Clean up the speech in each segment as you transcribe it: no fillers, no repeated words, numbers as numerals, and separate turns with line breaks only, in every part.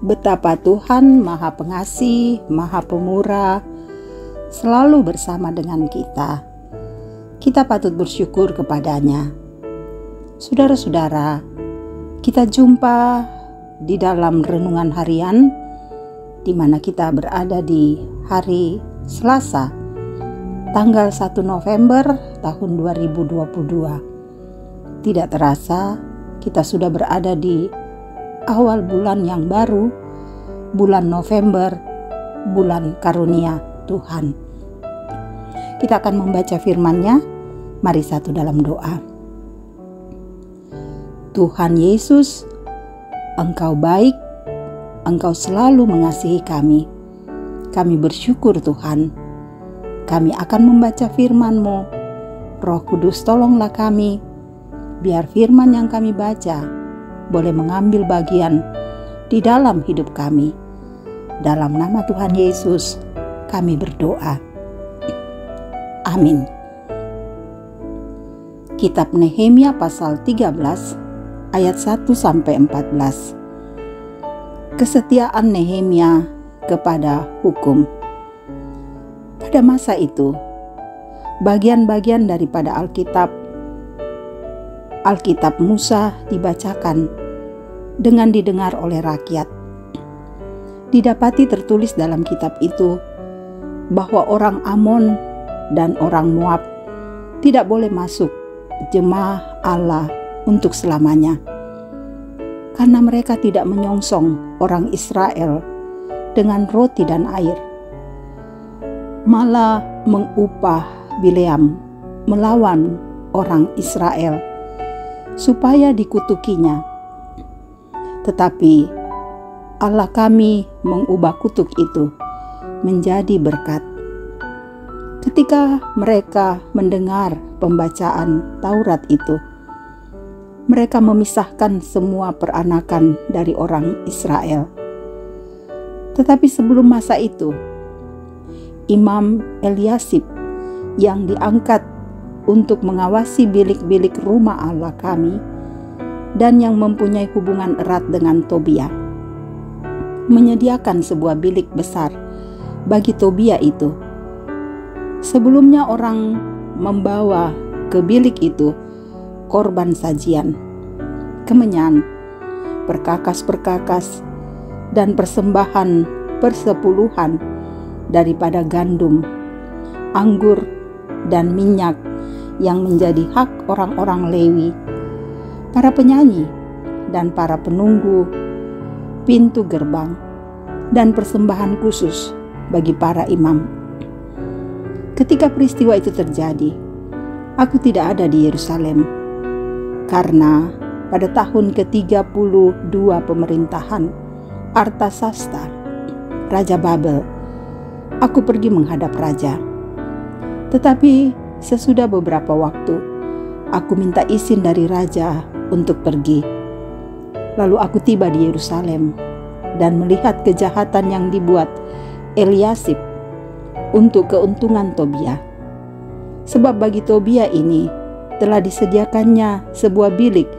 Betapa Tuhan Maha Pengasih, Maha Pemurah, selalu bersama dengan kita. Kita patut bersyukur kepadanya. Saudara-saudara, kita jumpa di dalam renungan harian, di mana kita berada di hari Selasa, tanggal 1 November tahun 2022. Tidak terasa, kita sudah berada di awal bulan yang baru, bulan November, bulan karunia Tuhan. Kita akan membaca firman-Nya. Mari satu dalam doa. Tuhan Yesus, Engkau baik, Engkau selalu mengasihi kami. Kami bersyukur Tuhan. Kami akan membaca firman-Mu. Roh Kudus, tolonglah kami, biar firman yang kami baca boleh mengambil bagian di dalam hidup kami. Dalam nama Tuhan Yesus, kami berdoa. Amin. Kitab Nehemia pasal 13 ayat 1-14. Kesetiaan Nehemia kepada hukum. Pada masa itu, bagian-bagian daripada Alkitab Musa dibacakan dengan didengar oleh rakyat. Didapati tertulis dalam kitab itu bahwa orang Amon dan orang Moab tidak boleh masuk jemaah Allah untuk selamanya, karena mereka tidak menyongsong orang Israel dengan roti dan air, malah mengupah Bileam melawan orang Israel supaya dikutukinya. Tetapi Allah kami mengubah kutuk itu menjadi berkat. Ketika mereka mendengar pembacaan Taurat itu, mereka memisahkan semua peranakan dari orang Israel. Tetapi sebelum masa itu, Imam Eliasib yang diangkat untuk mengawasi bilik-bilik rumah Allah kami dan yang mempunyai hubungan erat dengan Tobia, menyediakan sebuah bilik besar bagi Tobia itu. Sebelumnya orang membawa ke bilik itu korban sajian, kemenyan, perkakas-perkakas, dan persembahan persepuluhan daripada gandum, anggur, dan minyak yang menjadi hak orang-orang Lewi, para penyanyi, dan para penunggu pintu gerbang, dan persembahan khusus bagi para imam. Ketika peristiwa itu terjadi, aku tidak ada di Yerusalem, karena pada tahun ke-32 pemerintahan Artasasta, Raja Babel, aku pergi menghadap raja. Tetapi sesudah beberapa waktu, aku minta izin dari raja untuk pergi. Lalu aku tiba di Yerusalem dan melihat kejahatan yang dibuat Eliasib untuk keuntungan Tobia. Sebab bagi Tobia ini telah disediakannya sebuah bilik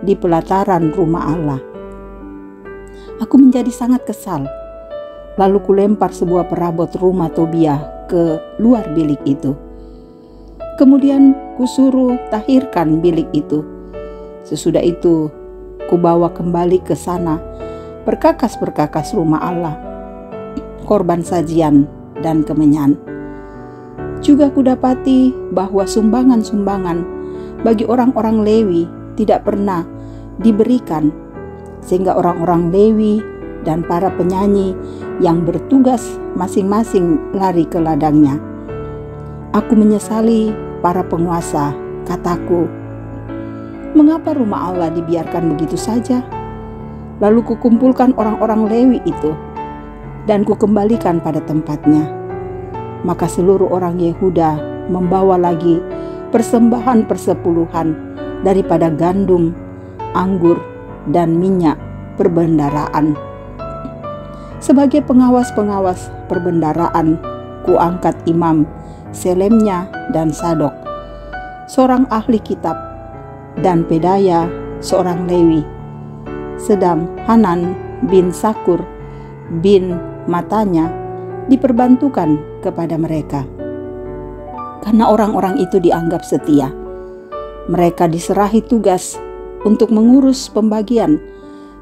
di pelataran rumah Allah. Aku menjadi sangat kesal. Lalu kulempar sebuah perabot rumah Tobia ke luar bilik itu. Kemudian kusuruh tahirkan bilik itu. Sesudah itu kubawa kembali ke sana perkakas-perkakas rumah Allah, korban sajian dan kemenyan. Juga kudapati bahwa sumbangan-sumbangan bagi orang-orang Lewi tidak pernah diberikan, sehingga orang-orang Lewi dan para penyanyi yang bertugas masing-masing lari ke ladangnya. Aku menyesali para penguasa, kataku, mengapa rumah Allah dibiarkan begitu saja? Lalu kukumpulkan orang-orang Lewi itu dan kukembalikan pada tempatnya. Maka seluruh orang Yehuda membawa lagi persembahan persepuluhan daripada gandum, anggur, dan minyak perbendaraan. Sebagai pengawas-pengawas perbendaraan, kuangkat Imam Selemnya dan Sadok, seorang ahli kitab, dan Pedaya, seorang Lewi, sedang Hanan bin Sakur bin Matanya diperbantukan kepada mereka. Karena orang-orang itu dianggap setia, mereka diserahi tugas untuk mengurus pembagian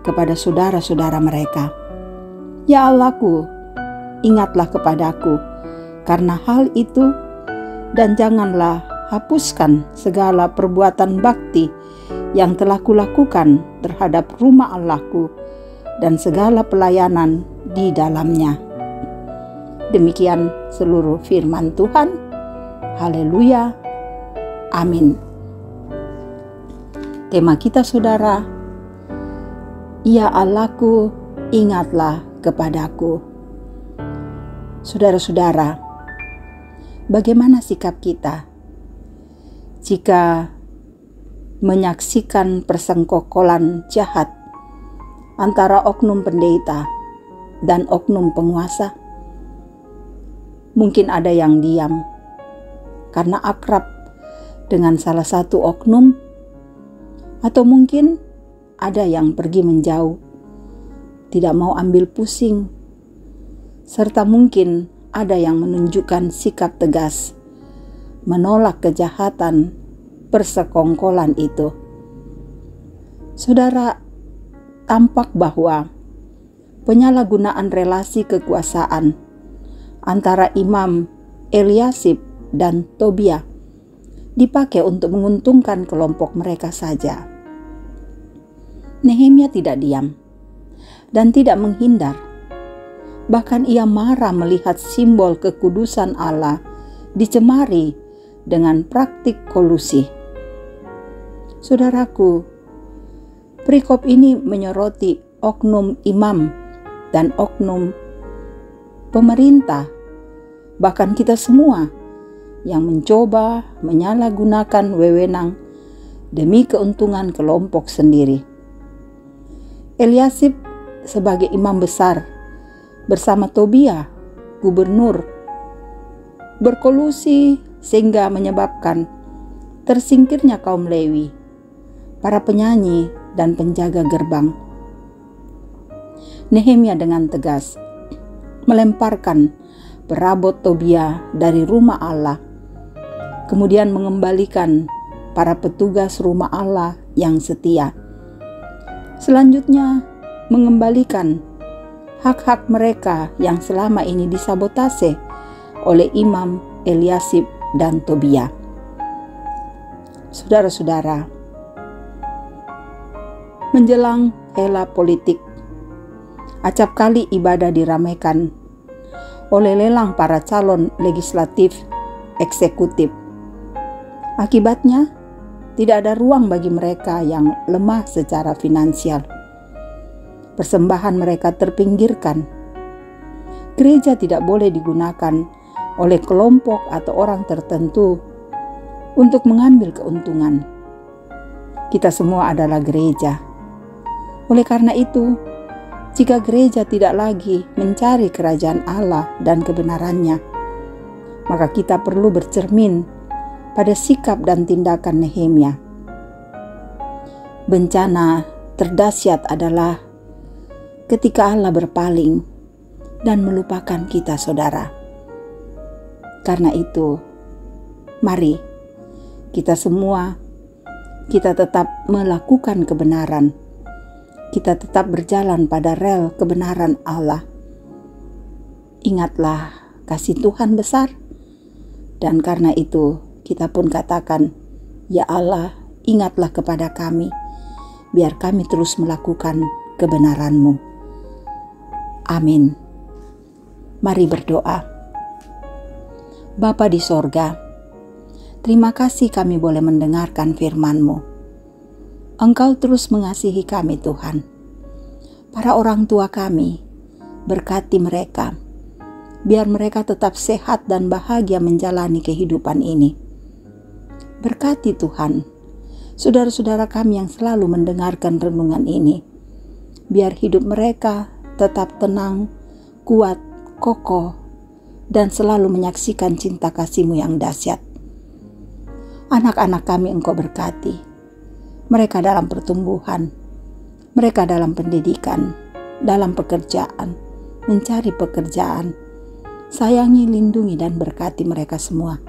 kepada saudara-saudara mereka. Ya Allahku, ingatlah kepadaku karena hal itu, dan janganlah hapuskan segala perbuatan bakti yang telah kulakukan terhadap rumah Allahku dan segala pelayanan di dalamnya. Demikian seluruh firman Tuhan. Haleluya. Amin. Tema kita, saudara, Ya Allahku, ingatlah kepadaku. Saudara-saudara, bagaimana sikap kita jika menyaksikan persengkokolan jahat antara oknum pendeta dan oknum penguasa? Mungkin ada yang diam karena akrab dengan salah satu oknum, atau mungkin ada yang pergi menjauh, tidak mau ambil pusing, serta mungkin ada yang menunjukkan sikap tegas, menolak kejahatan persekongkolan itu. Saudara, tampak bahwa penyalahgunaan relasi kekuasaan antara Imam Eliasib dan Tobia dipakai untuk menguntungkan kelompok mereka saja. Nehemia tidak diam dan tidak menghindar. Bahkan ia marah melihat simbol kekudusan Allah dicemari dengan praktik kolusi. Saudaraku, perikop ini menyoroti oknum imam dan oknum pemerintah, bahkan kita semua yang mencoba menyalahgunakan wewenang demi keuntungan kelompok sendiri. Eliasib sebagai imam besar bersama Tobia, gubernur, berkolusi sehingga menyebabkan tersingkirnya kaum Lewi, para penyanyi dan penjaga gerbang. Nehemia dengan tegas melemparkan perabot Tobia dari rumah Allah, kemudian mengembalikan para petugas rumah Allah yang setia. Selanjutnya, mengembalikan hak-hak mereka yang selama ini disabotase oleh Imam Eliasib dan Tobia. Saudara-saudara, menjelang hela politik, acap kali ibadah diramaikan oleh lelang para calon legislatif eksekutif. Akibatnya, tidak ada ruang bagi mereka yang lemah secara finansial. Persembahan mereka terpinggirkan. Gereja tidak boleh digunakan oleh kelompok atau orang tertentu untuk mengambil keuntungan. Kita semua adalah gereja. Oleh karena itu, jika gereja tidak lagi mencari kerajaan Allah dan kebenarannya, maka kita perlu bercermin pada sikap dan tindakan Nehemia. Bencana terdahsyat adalah ketika Allah berpaling dan melupakan kita, saudara. Karena itu, mari kita semua, kita tetap melakukan kebenaran. Kita tetap berjalan pada rel kebenaran Allah. Ingatlah kasih Tuhan besar, dan karena itu kita pun katakan, Ya Allah, ingatlah kepada kami, biar kami terus melakukan kebenaran-Mu. Amin. Mari berdoa. Bapa di sorga, terima kasih kami boleh mendengarkan firman-Mu. Engkau terus mengasihi kami, Tuhan. Para orang tua kami, berkati mereka, biar mereka tetap sehat dan bahagia menjalani kehidupan ini. Berkati Tuhan, saudara-saudara kami yang selalu mendengarkan renungan ini, biar hidup mereka tetap tenang, kuat, kokoh, dan selalu menyaksikan cinta kasih-Mu yang dahsyat. Anak-anak kami Engkau berkati, mereka dalam pertumbuhan, mereka dalam pendidikan, dalam pekerjaan, mencari pekerjaan. Sayangi, lindungi, dan berkati mereka semua,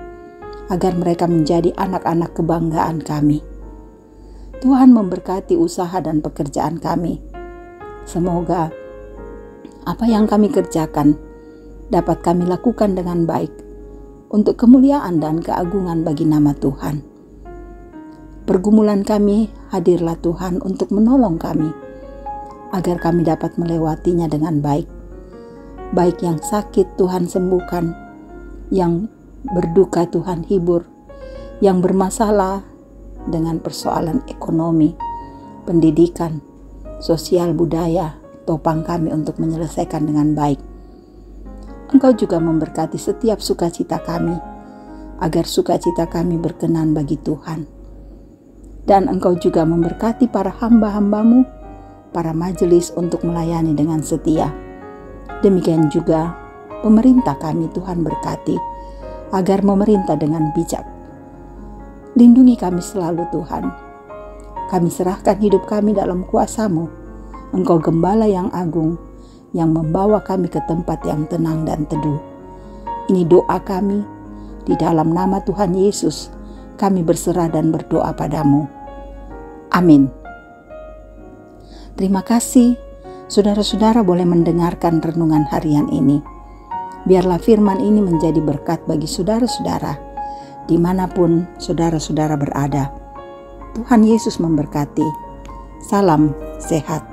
agar mereka menjadi anak-anak kebanggaan kami. Tuhan memberkati usaha dan pekerjaan kami. Semoga apa yang kami kerjakan dapat kami lakukan dengan baik untuk kemuliaan dan keagungan bagi nama Tuhan. Pergumulan kami, hadirlah Tuhan untuk menolong kami, agar kami dapat melewatinya dengan baik. Baik yang sakit Tuhan sembuhkan, yang berduka Tuhan hibur, yang bermasalah dengan persoalan ekonomi, pendidikan, sosial, budaya, topang kami untuk menyelesaikan dengan baik. Engkau juga memberkati setiap sukacita kami, agar sukacita kami berkenan bagi Tuhan. Dan Engkau juga memberkati para hamba-hambamu, para majelis untuk melayani dengan setia. Demikian juga pemerintah kami Tuhan berkati, agar memerintah dengan bijak. Lindungi kami selalu Tuhan. Kami serahkan hidup kami dalam kuasa-Mu. Engkau gembala yang agung, yang membawa kami ke tempat yang tenang dan teduh. Ini doa kami, di dalam nama Tuhan Yesus, kami berserah dan berdoa padamu. Amin. Terima kasih, saudara-saudara boleh mendengarkan renungan harian ini. Biarlah firman ini menjadi berkat bagi saudara-saudara, dimanapun saudara-saudara berada. Tuhan Yesus memberkati. Salam sehat.